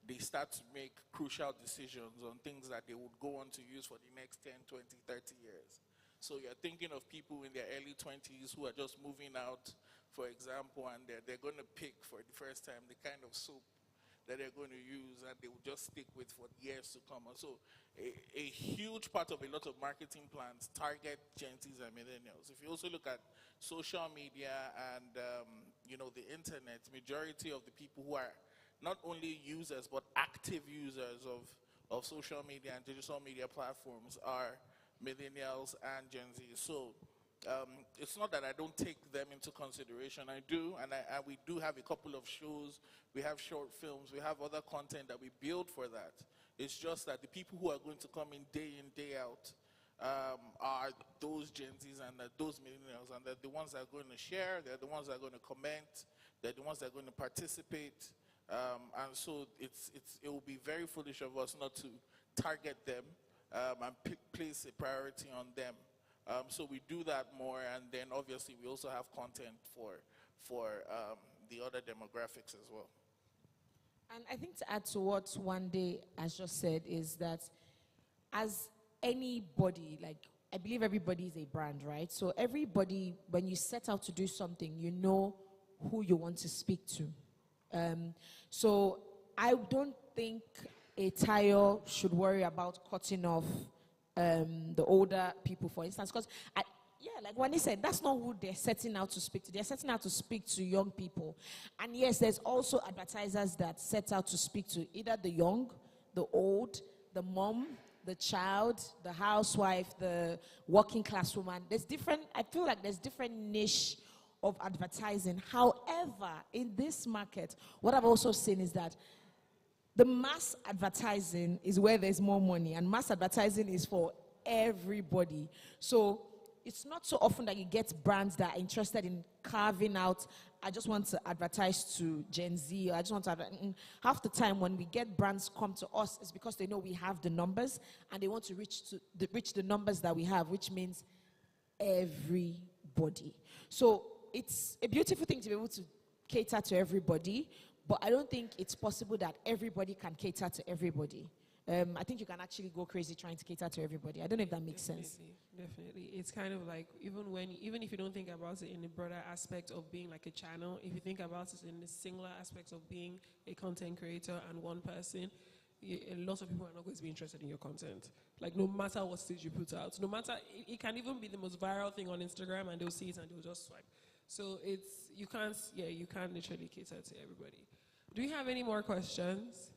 they start to make crucial decisions on things that they would go on to use for the next 10, 20, 30 years. So you're thinking of people in their early 20s who are just moving out, for example, and they're going to pick for the first time the kind of soap that they're going to use and they will just stick with for years to come. And so a huge part of a lot of marketing plans target Gen Zs and millennials. If you also look at social media and the internet, majority of the people who are not only users but active users of social media and digital media platforms are millennials and Gen Z. So it's not that I don't take them into consideration. I do, and we do have a couple of shows. We have short films. We have other content that we build for that. It's just that the people who are going to come in, day out, are those Gen Zs and those millennials, and they're the ones that are going to share. They're the ones that are going to comment. They're the ones that are going to participate. And so it will be very foolish of us not to target them and place a priority on them. So we do that more, and then obviously we also have content for the other demographics as well. And I think to add to what Wande has just said is that as anybody, like I believe everybody is a brand, right? So everybody, when you set out to do something, you know who you want to speak to. So I don't think a Tayo should worry about cutting off the older people, for instance, because like Wande said, that's not who they're setting out to speak to. They're setting out to speak to young people. And yes, there's also advertisers that set out to speak to either the young, the old, the mom, the child, the housewife, the working class woman. I feel like there's different niche of advertising. However, in this market, what I've also seen is that the mass advertising is where there's more money, and mass advertising is for everybody. So it's not so often that you get brands that are interested in carving out, I just want to advertise to Gen Z, or I just want to half the time when we get brands come to us, it's because they know we have the numbers and they want to reach the numbers that we have, which means everybody. So it's a beautiful thing to be able to cater to everybody, but I don't think it's possible that everybody can cater to everybody. I think you can actually go crazy trying to cater to everybody. I don't know if that makes sense. Definitely. It's kind of like, even if you don't think about it in the broader aspect of being like a channel, if you think about it in the singular aspects of being a content creator and one person, a lot of people are not going to be interested in your content. Like, no matter what stage you put out, no matter, it can even be the most viral thing on Instagram and they'll see it and they'll just swipe. So you can't literally cater to everybody. Do you have any more questions?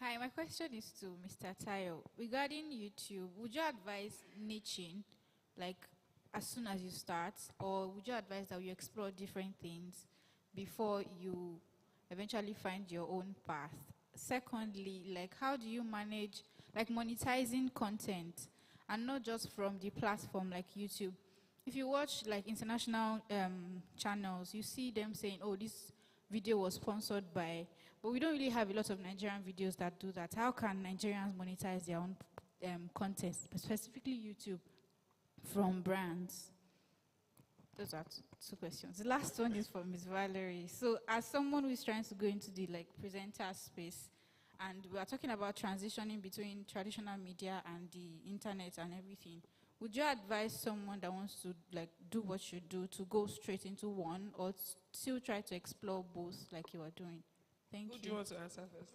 Hi, my question is to Mr. Tayo. Regarding YouTube, would you advise niching, like as soon as you start, or would you advise that you explore different things before you eventually find your own path? secondly, like, how do you manage, like, monetizing content, and not just from the platform like YouTube? If you watch like international channels, you see them saying, "Oh, this video was sponsored by," but we don't really have a lot of Nigerian videos that do that. How can Nigerians monetize their own content, specifically YouTube, from brands? Those are two questions. The last one is for Ms. Valerie. So, as someone who is trying to go into the like presenter space, and we are talking about transitioning between traditional media and the internet and everything, would you advise someone that wants to like do what you do to go straight into one, or still try to explore both like you are doing? Thank Who you. do you want to answer first?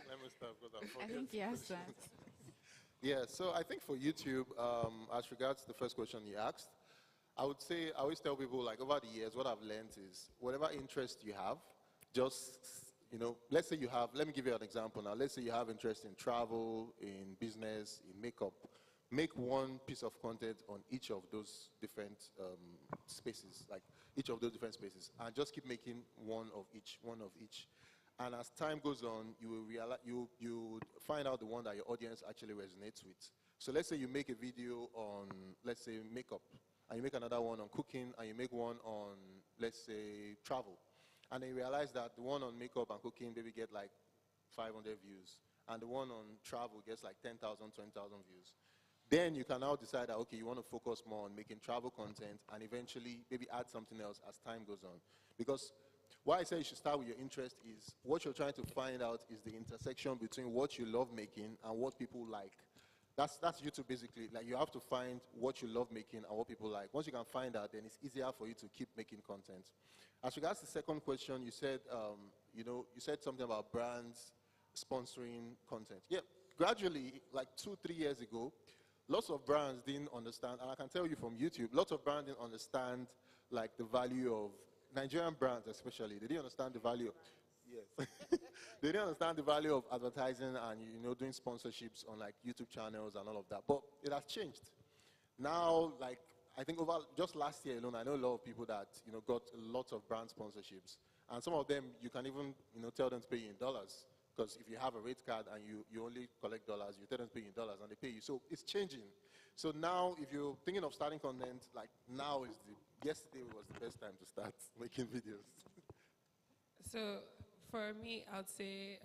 Let me start because I think he has that. Yeah, so I think for YouTube, as regards the first question you asked, I would say, I always tell people, like, over the years, what I've learned is whatever interest you have, just, you know, let's say you have, let me give you an example now. Let's say you have interest in travel, in business, in makeup. Make one piece of content on each of those different spaces, like each of those different spaces, and just keep making one of each. And as time goes on, you will realize, you find out the one that your audience actually resonates with. So let's say you make a video on, let's say, makeup, and you make another one on cooking, and you make one on, let's say, travel. And then you realize that the one on makeup and cooking maybe get like 500 views, and the one on travel gets like 10,000, 20,000 views. Then you can now decide that, okay, you want to focus more on making travel content and eventually maybe add something else as time goes on. Because why I say you should start with your interest is what you're trying to find out is the intersection between what you love making and what people like. That's YouTube basically. Like, you have to find what you love making and what people like. Once you can find that, then it's easier for you to keep making content. As regards to the second question, you said, you said something about brands sponsoring content. Yeah, gradually, like 2-3 years ago, lots of brands didn't understand, and I can tell you from YouTube, lots of brands didn't understand like the value of Nigerian brands, especially. They didn't understand the value. Yes, they didn't understand the value of advertising and doing sponsorships on like YouTube channels and all of that. But it has changed. Now, like I think over just last year alone, I know a lot of people that got lots of brand sponsorships, and some of them you can even tell them to pay you in dollars. Because if you have a rate card and you only collect dollars, you tell them to pay you in dollars and they pay you. So it's changing. So now if you're thinking of starting content, like yesterday was the best time to start making videos. So for me, I'd say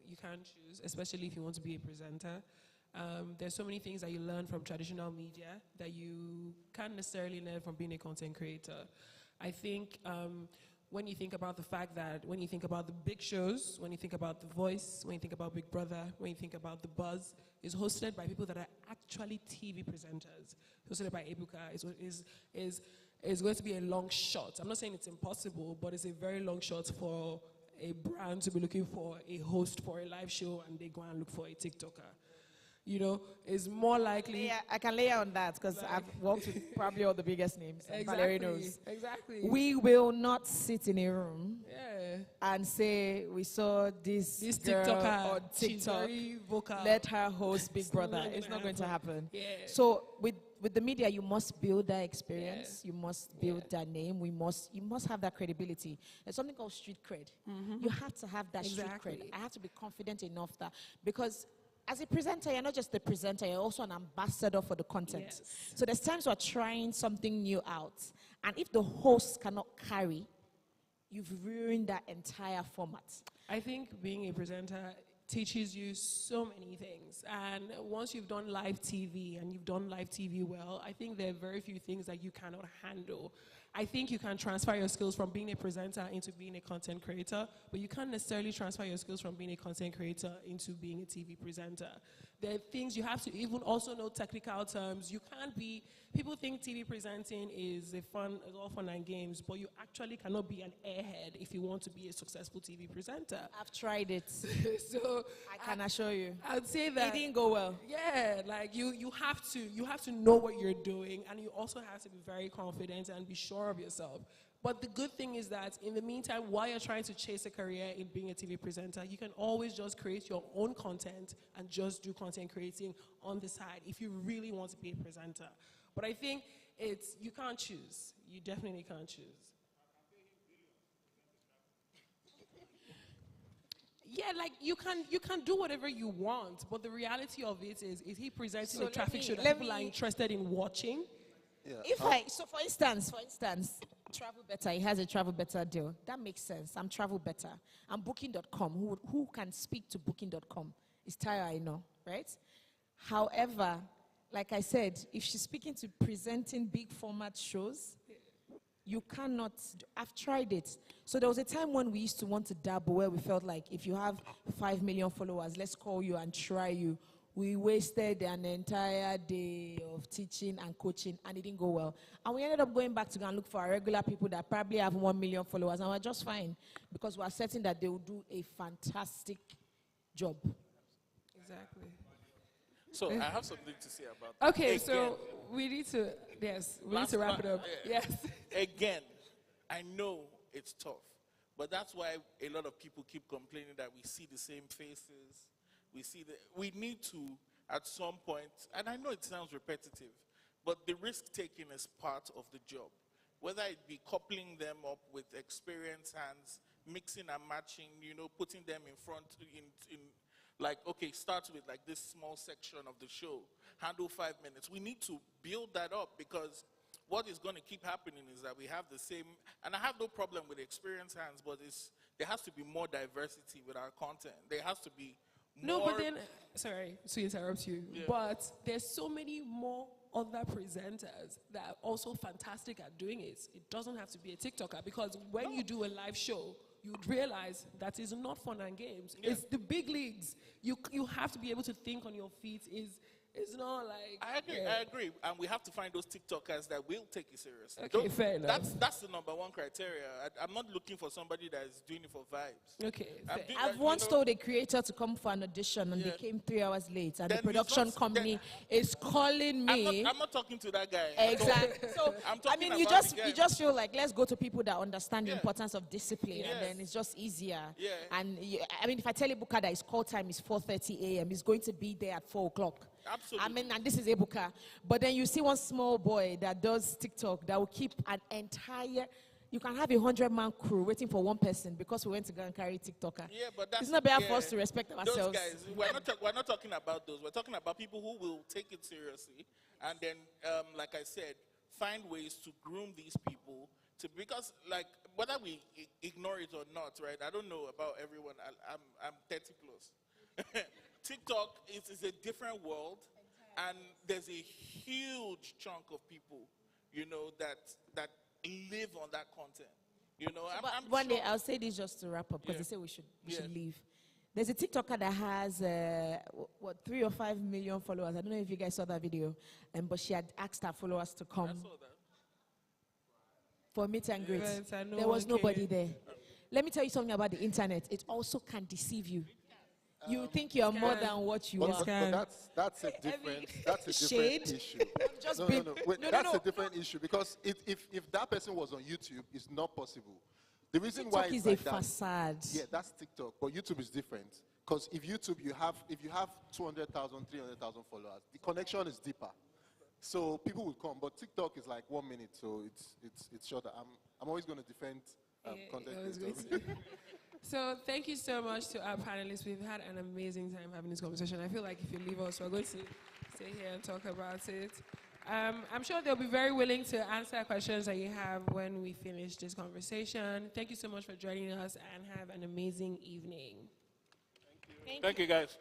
you can choose, especially if you want to be a presenter. There's so many things that you learn from traditional media that you can't necessarily learn from being a content creator. I think when you think about the fact that when you think about the big shows, when you think about The Voice, when you think about Big Brother, when you think about The Buzz, it's hosted by people that are actually TV presenters. Hosted by Ebuka is going to be a long shot. I'm not saying it's impossible, but it's a very long shot for a brand to be looking for a host for a live show and they go and look for a TikToker. Is more likely. Yeah, I can lay on that because I've worked with probably all the biggest names. Valerie knows. Exactly. We will not sit in a room Yeah. and say we saw this girl TikToker on she's TikTok. very vocal. Let her host Big It's Brother. not It's not gonna going to happen. Yeah. So with the media, you must build that experience. Yeah. You must build that name. You must have that credibility. There's something called street cred. You have to have that street cred. I have to be confident enough that because as a presenter, you're not just a presenter, you're also an ambassador for the content. Yes. So there's times we're trying something new out. And if the host cannot carry, you've ruined that entire format. I think being a presenter teaches you so many things. And once you've done live TV and you've done live TV well, I think there are very few things that you cannot handle. I think you can transfer your skills from being a presenter into being a content creator, but you can't necessarily transfer your skills from being a content creator into being a TV presenter. There are things you have to even also know technical terms. You can't be, people think TV presenting is all fun and games, but you actually cannot be an airhead if you want to be a successful TV presenter. I've tried it. So I can assure you. I'd say that It didn't go well. yeah, like you have to know what you're doing, and you also have to be very confident and be sure of yourself. But the good thing is that in the meantime, while you're trying to chase a career in being a TV presenter, you can always just create your own content and just do content creating on the side if you really want to be a presenter. But I think you can't choose. You definitely can't choose. Yeah, like you can do whatever you want, but the reality of it is he presenting So a traffic show that let people are me- interested in watching? Yeah. So for instance, Travel Better, he has a Travel Better deal. That makes sense. I'm Travel Better. I'm Booking.com. Who can speak to Booking.com? It's Tyra, I know, right? However, like I said, if she's speaking to presenting big format shows, you cannot. I've tried it. So there was a time when we used to want to dabble where we felt like if you have 5 million followers, let's call you and try you. We wasted an entire day of teaching and coaching, and it didn't go well. And we ended up going back to go and look for our regular people that probably have 1 million followers, and we're just fine because we're certain that they will do a fantastic job. Exactly. So I have something to say about that. Okay, Again, so we need to wrap it up. yeah. Yes. Again, I know it's tough, but that's why a lot of people keep complaining that we see the same faces. We need to, at some point, and I know it sounds repetitive, but the risk taking is part of the job. Whether it be coupling them up with experienced hands, mixing and matching, putting them in front in like, okay, start with like this small section of the show, handle 5 minutes. We need to build that up because what is going to keep happening is that we have the same, and I have no problem with experienced hands, but there has to be more diversity with our content. There has to be No, more. but then, sorry to interrupt you, but there's so many more other presenters that are also fantastic at doing it. It doesn't have to be a TikToker because when you do a live show, you'd realize that it's not fun and games. Yeah. It's the big leagues. You have to be able to think on your feet. It's not like... I agree. And we have to find those TikTokers that will take it seriously. Okay, fair enough. That's the number one criteria. I'm not looking for somebody that is doing it for vibes. Okay, fair. I've once told a creator to come for an audition and they came 3 hours late, and Then the production it's not- company is calling me. I'm not talking to that guy. Exactly. So I'm I talking mean, you about just the guy. you just feel like let's go to people that understand the Yeah. importance of discipline, Yes. and then it's just easier. Yeah. And I mean, if I tell Ebuka that his call time is 4:30 a.m., he's going to be there at 4 o'clock. Absolutely. I mean, and this is Ebuka. But then you see one small boy that does TikTok that will keep an entire. You can have 100-man crew waiting for one person because we went to go and carry TikToker. Yeah, but that's it's not better for us to respect those ourselves. guys. We're not talking about those. We're talking about people who will take it seriously, and then, like I said, find ways to groom these people because, like, whether we ignore it or not, right? I don't know about everyone. I'm 30 plus. TikTok is a different world, and there's a huge chunk of people, that live on that content. But I'm one day sure- I'll say this just to wrap up because Yeah. they say we should Yeah. leave. There's a TikToker that has 3 or 5 million followers. I don't know if you guys saw that video, but she had asked her followers to I come saw that. for a meet and greet. But I know There was one nobody came. there. Let me tell you something about the internet. It also can deceive you. You think you are more Scam. than what you But, are. but that's a different Shade. issue. Just No, be- no, no. Wait, no, that's no. a different issue because if that person was on YouTube, it's not possible. The reason why TikTok it's is a like that, facade. yeah, that's TikTok, but YouTube is different. Because if you have 200,000, 300,000 followers, the connection is deeper. So people will come, but TikTok is like 1 minute, so it's shorter. I'm always going to defend content I was going creators. to. So thank you so much to our panelists. We've had an amazing time having this conversation. I feel like if you leave us, we're going to stay here and talk about it. I'm sure they'll be very willing to answer questions that you have when we finish this conversation. Thank you so much for joining us and have an amazing evening. Thank you, guys.